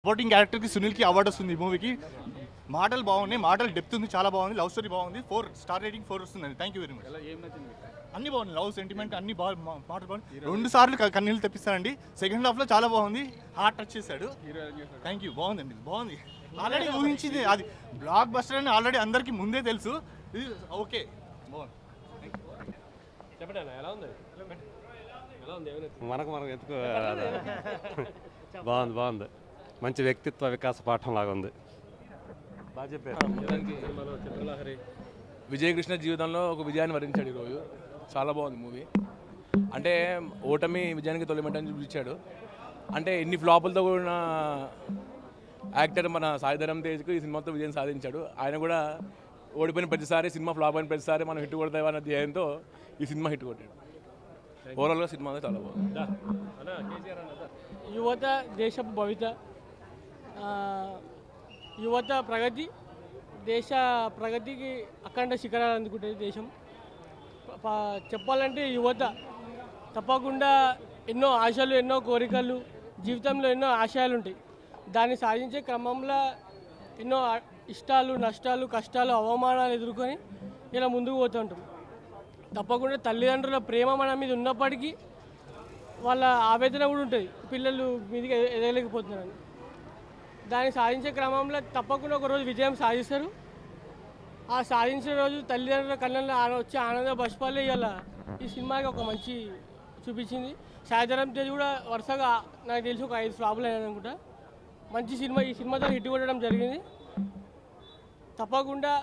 Supporting క్యారెక్టర్కి సునీల్కి award వస్తుంది ఈ మూవీకి. మాటలు బాగున్నాయి, మాటలు డెప్త్ ఉంది, చాలా బాగుంది. లవ్ స్టోరీ బాగుంది. 4 స్టార్ రేటింగ్ 4 వస్తుందండి. Thank you very much. అన్ని బాగుంది, లవ్ సెంటిమెంట్ అన్ని మాటలు బాగుంది. 2 సార్లు కన్నీళ్ళు తెప్పిస్తానండి. సెకండ్ హాఫ్లో చాలా బాగుంది, హార్ట్ టచ్ చేశాడు. థ్యాంక్ యూ, బాగుందండి, బాగుంది. ఆల్రెడీ ఊహించింది అది బ్లాక్ బస్టర్ అని ఆల్రెడీ అందరికీ ముందే తెలుసు. ఇది ఓకే, బాగుంది. మనకు ఎందుకు బాగుంది, బాగుంది. మంచి వ్యక్తిత్వ వికాస పాఠం లాగా ఉంది. బాగా చెప్పారు. విజయకృష్ణ జీవితంలో ఒక విజయాన్ని వరించాడు ఈరోజు. చాలా బాగుంది మూవీ. అంటే ఓటమి విజయానికి తొలిమెట్టని చూపించాడు. అంటే ఎన్ని ఫ్లాపులతో కూడిన యాక్టర్ మన సాయిధరం తేజ్కు ఈ సినిమాతో విజయం సాధించాడు. ఆయన కూడా ఓడిపోయిన ప్రతిసారి, సినిమా ఫ్లాప్ అయిన ప్రతిసారి మనం హిట్ కొడతామన్న ధ్యేయంతో ఈ సినిమా హిట్ కొట్టాడు. ఓవరాల్గా సినిమా చాలా బాగుంది. యువత దేశపు భవిత, యువత ప్రగతి, దేశ ప్రగతికి అఖండ శిఖరాలు అందుకుంటుంది దేశం. చెప్పాలంటే యువత తప్పకుండా ఎన్నో ఆశలు, ఎన్నో కోరికలు, జీవితంలో ఎన్నో ఆశయాలు ఉంటాయి. దాన్ని సాధించే క్రమంలో ఎన్నో ఇష్టాలు, నష్టాలు, కష్టాలు, అవమానాలు ఎదుర్కొని ఇలా ముందుకు పోతుంటాం. తప్పకుండా తల్లిదండ్రుల ప్రేమ మన మీద ఉన్నప్పటికీ వాళ్ళ ఆవేదన కూడా ఉంటుంది, పిల్లలు మీదికి ఎదగలేకపోతున్నారని. దాన్ని సాధించే క్రమంలో తప్పకుండా ఒకరోజు విజయం సాధిస్తారు. ఆ సాధించిన రోజు తల్లిదండ్రుల కళ్ళల్లో వచ్చే ఆనంద బష్పాలే ఇలా ఈ సినిమాకి ఒక మంచి చూపించింది. సాయిధరం తేజ్ కూడా వరుసగా నాకు తెలిసి ఒక 5 ఫ్లాపులు అయినాయి అనుకుంటా. మంచి సినిమా, ఈ సినిమాతో హిట్ కొట్టడం జరిగింది. తప్పకుండా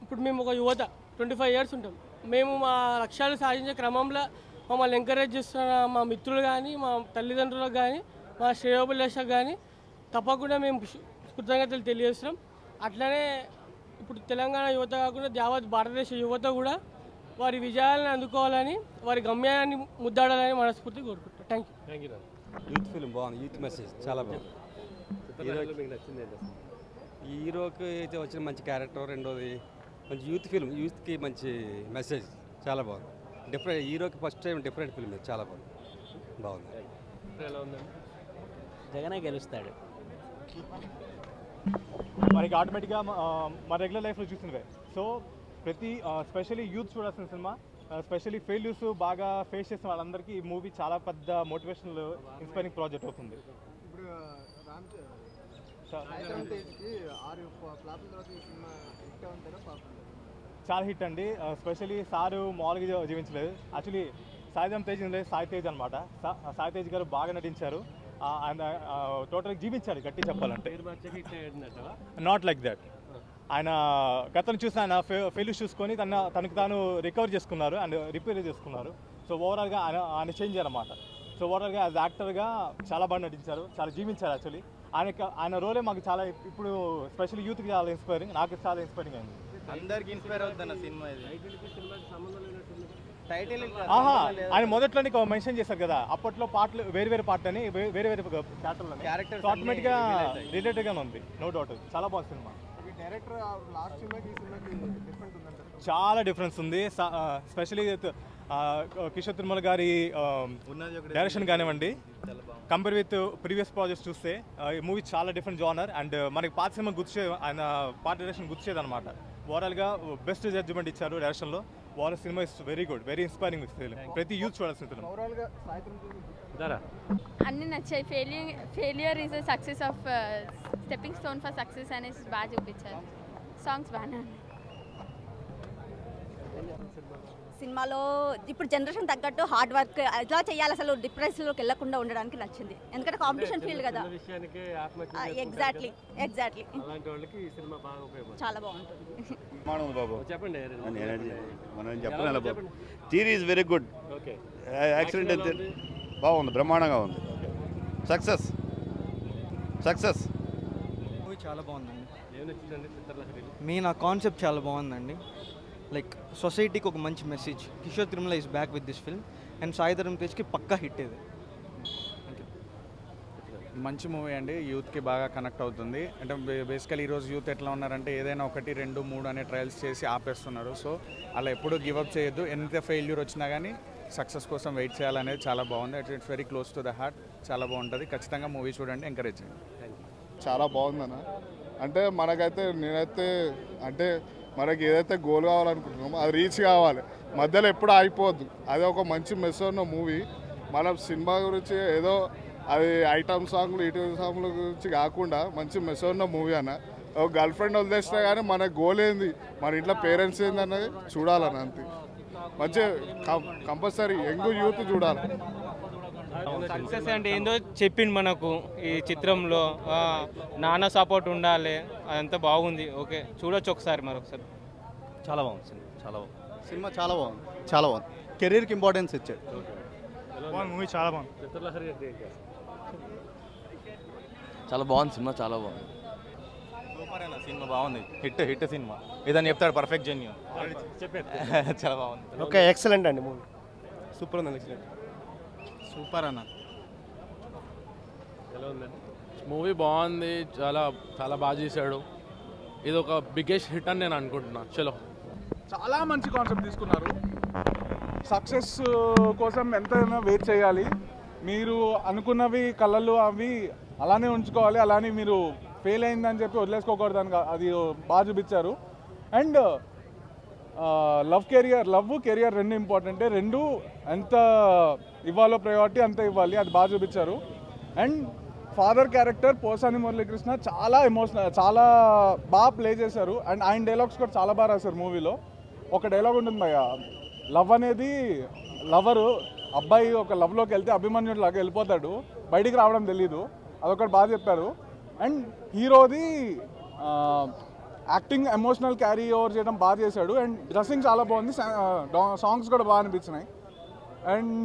ఇప్పుడు మేము ఒక యువత 25 years ఉంటాం. మేము మా లక్ష్యాలు సాధించే క్రమంలో మమ్మల్ని ఎంకరేజ్ చేస్తున్న మా మిత్రులు కానీ, మా తల్లిదండ్రులకు కానీ, మా శ్రేయోభిలాషకు కానీ తప్పకుండా మేము కృతజ్ఞతలు తెలియజేస్తున్నాం. అట్లనే ఇప్పుడు తెలంగాణ యువత కాకుండా యావత్ భారతదేశ యువత కూడా వారి విజయాలను అందుకోవాలని, వారి గమ్యాన్ని ముద్దాడాలని మనస్ఫూర్తిగా కోరుకుంటాం. Thank you. యూత్ ఫిల్మ్ బాగుంది, యూత్ మెసేజ్ చాలా బాగుంది. హీరోకి అయితే వచ్చిన మంచి క్యారెక్టర్, రెండోది మంచి యూత్ ఫిల్మ్, యూత్కి మంచి మెసేజ్ చాలా బాగుంది. డిఫరెంట్ హీరోకి ఫస్ట్ టైం డిఫరెంట్ ఫిల్మ్, చాలా బాగుంది. జగనే గెలుస్తాడు. మనకి ఆటోమేటిక్గా మా రెగ్యులర్ లైఫ్లో చూసినవే. సో ప్రతి స్పెషల్లీ యూత్ చూడాల్సిన సినిమా, స్పెషల్లీ ఫెయిల్యూర్స్ బాగా ఫేస్ చేసిన వాళ్ళందరికీ ఈ మూవీ చాలా పెద్ద మోటివేషనల్, ఇన్స్పైరింగ్ ప్రాజెక్ట్ అవుతుంది. ఇప్పుడు చాలా హిట్ అండి. స్పెషల్లీ సారు మామూలుగా జీవించలేదు. యాక్చువల్లీ సాయిధరం తేజ్ లేదు, సాయి తేజ్ అనమాట. సాయి తేజ్ గారు బాగా నటించారు. ఆయన టోటల్గా జీవించాడు గట్టి చెప్పాలంటే. Not like that. ఆయన గతం చూసి ఆయన ఫెయిల్యూర్ చూసుకొని తనకు తాను రికవర్ చేసుకున్నారు అండ్ రిపేర్ చేసుకున్నారు. సో ఓవరాల్గా ఆయన చేంజ్ అనమాట. సో ఓవరాల్గా యాజ్ యాక్టర్గా చాలా బాగా నటించారు, చాలా జీవించారు. యాక్చువల్లీ ఆయన రోలే మాకు చాలా ఇప్పుడు స్పెషల్లీ యూత్కి చాలా ఇన్స్పైరింగ్, నాకు చాలా ఇన్స్పైరింగ్ అయింది. అందరికి ఇన్స్పైర్ అవుతున్న సినిమా ఇది. ఆయన మొదట్లో మెన్షన్ చేశారు కదా, అప్పట్లో పాటలు వేరు పాటలు అని వేరే క్యారెక్టర్లు ఆటోమేటిక్గా రిలేటెడ్గానే ఉంది, నో డౌట్. చాలా బాగుంది సినిమా. చాలా డిఫరెన్స్ ఉంది. స్పెషల్లీ కిషోర్ తిరుమల గారి డైరెక్షన్ కానివ్వండి, కంపేర్ విత్ ప్రీవియస్ ప్రాజెక్ట్స్ చూస్తే ఈ మూవీ చాలా డిఫరెంట్ జానర్. అండ్ మనకి పాత సినిమా ఆయన పాత డైరెక్షన్ గుర్తుచేది అనమాట. ఓవరాల్గా బెస్ట్ జడ్జిమెంట్ ఇచ్చారు డైరెక్షన్లో. Overall cinema is very good, very inspiring film. ప్రతి యూత్ చూడాల్సిన ఫిల్మ్. అన్నీ నచ్చాయి. Failure is a success of stepping stone for success అనేసి బాగా చూపించారు. సాంగ్స్ బాగానే ఉన్నాయి. సినిమాలో ఇప్పుడు జనరేషన్ తగ్గట్టు హార్డ్ వర్క్ ఎలా చేయాలి, అసలు డిప్రెషన్లోకి వెళ్ళకుండా ఉండడానికి నచ్చింది. ఎందుకంటే కాంపిటీషన్ ఫీల్డ్ కదా. ఎగ్జాక్ట్లీ చాలా బాగుంటుంది. Theory is very good. Accident బాగుంది, బ్రహ్మాండంగా ఉంది. సక్సెస్ మూవీ చాలా బాగుందండి. మెయిన్ ఆ కాన్సెప్ట్ చాలా బాగుందండి. లైక్ సొసైటీకి ఒక మంచి message. Kishore Tirumala is back with this film and Sai Dharam తేజ్కి పక్కా హిట్ ఇది. మంచి మూవీ అండి, యూత్కి బాగా కనెక్ట్ అవుతుంది. అంటే బేసికలీ ఈరోజు యూత్ ఎట్లా ఉన్నారంటే ఏదైనా 1, 2, 3 అనే ట్రయల్స్ చేసి ఆపేస్తున్నారు. సో అలా ఎప్పుడూ గివప్ చేయొద్దు. ఎంత ఫెయిల్యూర్ వచ్చినా కానీ సక్సెస్ కోసం వెయిట్ చేయాలనేది చాలా బాగుంది. It's very close to the heart. చాలా బాగుంటుంది. ఖచ్చితంగా మూవీ చూడండి, ఎంకరేజ్ చేయండి. చాలా బాగుందన్న. అంటే మనకైతే నేనైతే అంటే మనకి ఏదైతే గోల్ కావాలనుకుంటున్నామో అది రీచ్ కావాలి, మధ్యలో ఎప్పుడు ఆగిపోవద్దు. అది ఒక మంచి మెసేజ్ ఉన్న మూవీ. మనం సినిమా గురించి ఏదో అది ఐటమ్ సాంగ్లు ఇటువంటి సాంగ్ల గురించి కాకుండా మంచి మెసేజ్ ఉన్న మూవీ అన్న. ఒక గర్ల్ ఫ్రెండ్ వదిలేసినా కానీ మన గోల్ ఏంది, మన ఇంట్లో పేరెంట్స్ ఏంది అన్నది చూడాలన్న. అంతే మంచి కంపల్సరీ యంగ్ యూత్ చూడాలి. సక్సెస్ అంటే ఏందో చెప్పిండు మనకు ఈ చిత్రంలో. నాన్న సపోర్ట్ ఉండాలి, అదంతా బాగుంది. ఓకే, చూడొచ్చు ఒకసారి మరొకసారి. చాలా బాగుంది సినిమా, చాలా బాగుంది సినిమా, చాలా బాగుంది, చాలా బాగుంది. కెరీర్కి ఇంపార్టెన్స్ ఇచ్చాడు. మూవీ చాలా బాగుంది, చాలా బాగుంది సినిమా, చాలా బాగుంది. సూపర్ అన్న, సినిమా బాగుంది. హిట్ సినిమా ఏదని చెప్తాడు, పర్ఫెక్ట్ జెన్యూన్ చాలా బాగుంది. ఓకే, ఎక్సలెంట్ అండి మూవీ, సూపర్ ఉంది, ఎక్సలెంట్, సూపర్ అన్న. మూవీ బాగుంది, చాలా చాలా బాగా చేశాడు. ఇది ఒక బిగ్గెస్ట్ హిట్ అని నేను అనుకుంటున్నా. చలో, చాలా మంచి కాన్సెప్ట్ తీసుకున్నారు. సక్సెస్ కోసం ఎంతైనా వెయిట్ చేయాలి. మీరు అనుకున్నవి కళలు అవి అలానే ఉంచుకోవాలి, అలానే మీరు ఫెయిల్ అయిందని చెప్పి వదిలేసుకోకూడదు అని అది బాగా చూపించారు. అండ్ లవ్ కెరియర్ రెండు ఇంపార్టెంటే, రెండు ఎంత ఇవ్వాలో ప్రయారిటీ అంత ఇవ్వాలి, అది బాగా చూపించారు. And father character Posani Muralikrishna చాలా ఎమోషనల్, చాలా బాగా ప్లే చేశారు. అండ్ ఆయన డైలాగ్స్ కూడా చాలా బాగా రాశారు మూవీలో. ఒక డైలాగ్ ఉంటుంది భయ్య, లవ్ అనేది లవరు అబ్బాయి ఒక లవ్లోకి వెళ్తే అభిమన్యుడు లాగా వెళ్ళిపోతాడు, బయటికి రావడం తెలీదు, అదొకటి బాగా చెప్పారు. అండ్ హీరోది యాక్టింగ్ ఎమోషనల్ క్యారీ ఓవర్ చేయడం బాగా చేశాడు. అండ్ డ్రెస్సింగ్ చాలా బాగుంది, సాంగ్స్ కూడా బాగా అనిపించినాయి. అండ్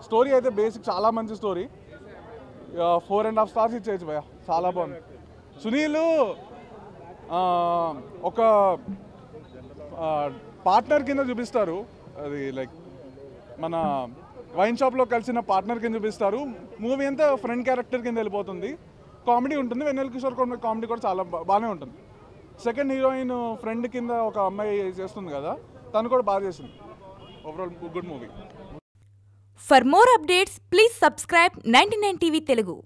స్టోరీ అయితే బేసిక్ చాలా మంచి స్టోరీ, 4.5 స్టార్స్ ఇచ్చేయచ్చు భయ్య, చాలా బాగుంది. సునీల్ ఒక పార్ట్నర్ కింద చూపిస్తారు, అది లైక్ మన వైన్ షాప్లో కలిసిన పార్ట్నర్ కింద చూపిస్తారు. మూవీ అంతా ఫ్రెండ్ క్యారెక్టర్ కింద వెళ్ళిపోతుంది. కామెడీ ఉంటుంది, వెన్నెల కిషోర్ కామెడీ కూడా చాలా బాగానే ఉంటుంది. సెకండ్ హీరోయిన్ ఫ్రెండ్ కింద ఒక అమ్మాయి చేస్తుంది కదా, తను కూడా బాగా చేసింది. Overall good movie. For more updates, please subscribe 99 TV Telugu.